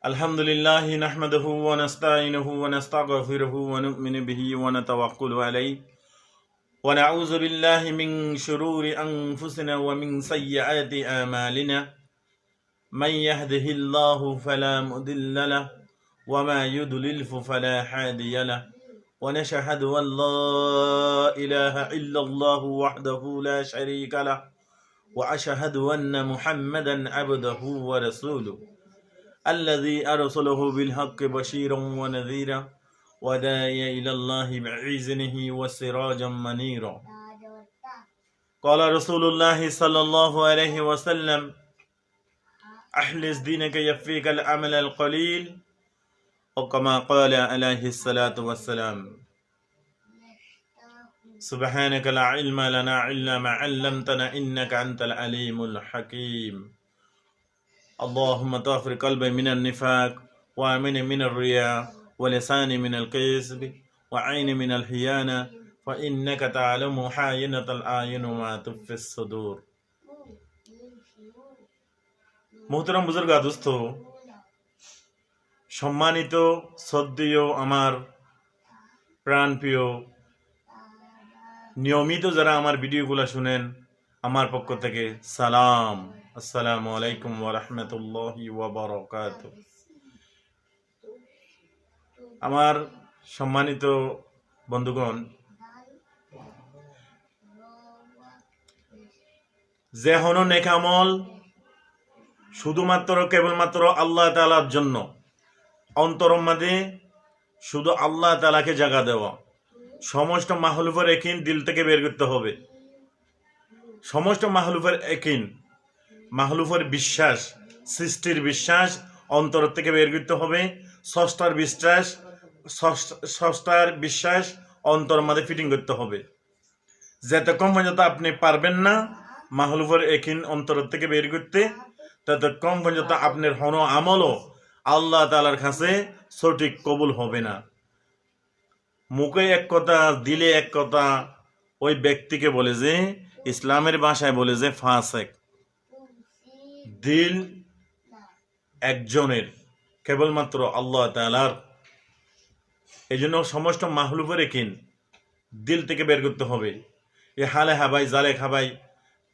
अल्हम्दुलिल्लाह नहमदुहु व नस्तईनुहु व नस्तगफिरुहु व नु'मिनु बिही व नतवक्कलु अलैहि व नऊज़ु बिल्लाहि मिन शुरूरि अनफुसिना व मिन सय्यिआति आमालिना मन यहदिहिल्लाहु फला मुदिल्ल लहु व मा युद्लिलहु फला हादिय लहु व नशहदु अन ला इलाहा इल्लल्लाहु वहदहु ला शरीका लहु व अशहदु अन्न मुहम्मदन अब्दुहु व रसूलुहु الذي أرسله بالحق بشيرا ونذيرا وداعيا إلى الله بإذنه وسراجا منيرا قال رسول الله صلى الله عليه وسلم أخلص دينك يكفيك العمل القليل وكما قال عليه الصلاة والسلام سبحانك لا علم لنا إلا ما علمتنا إنك أنت العليم الحكيم اللهم طهر قلبي من النفاق وأمني من الرياء ولساني من الكذب وعيني من الخيانة فإنك تعلم حائنة الأعين وما تخفي الصدور মোহতারাম বুজুর্গা দোস্ত, সম্মানিত শ্রদ্ধেয় আমার প্রাণপ্রিয় নিয়মিত যারা আমার ভিডিওগুলো শুনেন, আমার পক্ষ থেকে সালাম, আসসালামু আলাইকুম ওয়া রাহমাতুল্লাহি ওয়া বারাকাতুহু। আমার সম্মানিত বন্ধুগণ, যে হন নেক আমল শুধুমাত্র কেবলমাত্র আল্লাহ তাআলার জন্য, অন্তরের মাঝে শুধু আল্লাহ তাআলাকে জায়গা দেওয়া, সমস্ত মাহলুফের একিন দিল থেকে বের করতে হবে। সমস্ত মাহলুফের একিন, মাহলুফের বিশ্বাস, সৃষ্টির বিশ্বাস অন্তর থেকে বের করতে হবে। স্রষ্টার বিশ্বাস অন্তর মাঝে ফিটিং করতে হবে। যতক্ষণ পর্যন্ত আপনি পারবেন না মাহলুফের একিন অন্তর থেকে বের করতে, ততক্ষণ পর্যন্ত আপনার হন আমলও আল্লাহ তাআলার কাছে সঠিক কবুল হবে না। মুখে এক কথা, দিলে এক কথা, ওই ব্যক্তিকে বলে যে, ইসলামের ভাষায় বলে যে ফাসেক। দিল একজনের, কেবলমাত্র আল্লাহ তাআলার। এই জন্য সমস্ত মাহলুফের একিন দিল থেকে বের করতে হবে। এ হালে খাবাই, জালে খাবাই,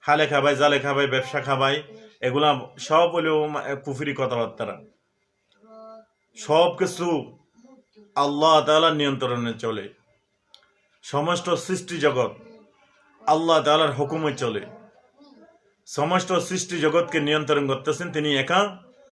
হালে খাবাই, জালে খাবাই, ব্যবসা খাবাই, এগুলা সব হলেও কুফরি কথাবার্তা। সব কিছু আল্লাহ তাআলার নিয়ন্ত্রণে চলে। সমস্ত সৃষ্টি জগৎ আল্লাহ তাআলার হুকুমে চলে। সমস্ত সৃষ্টি জগৎকে নিয়ন্ত্রণ করতেছেন তিনি একা।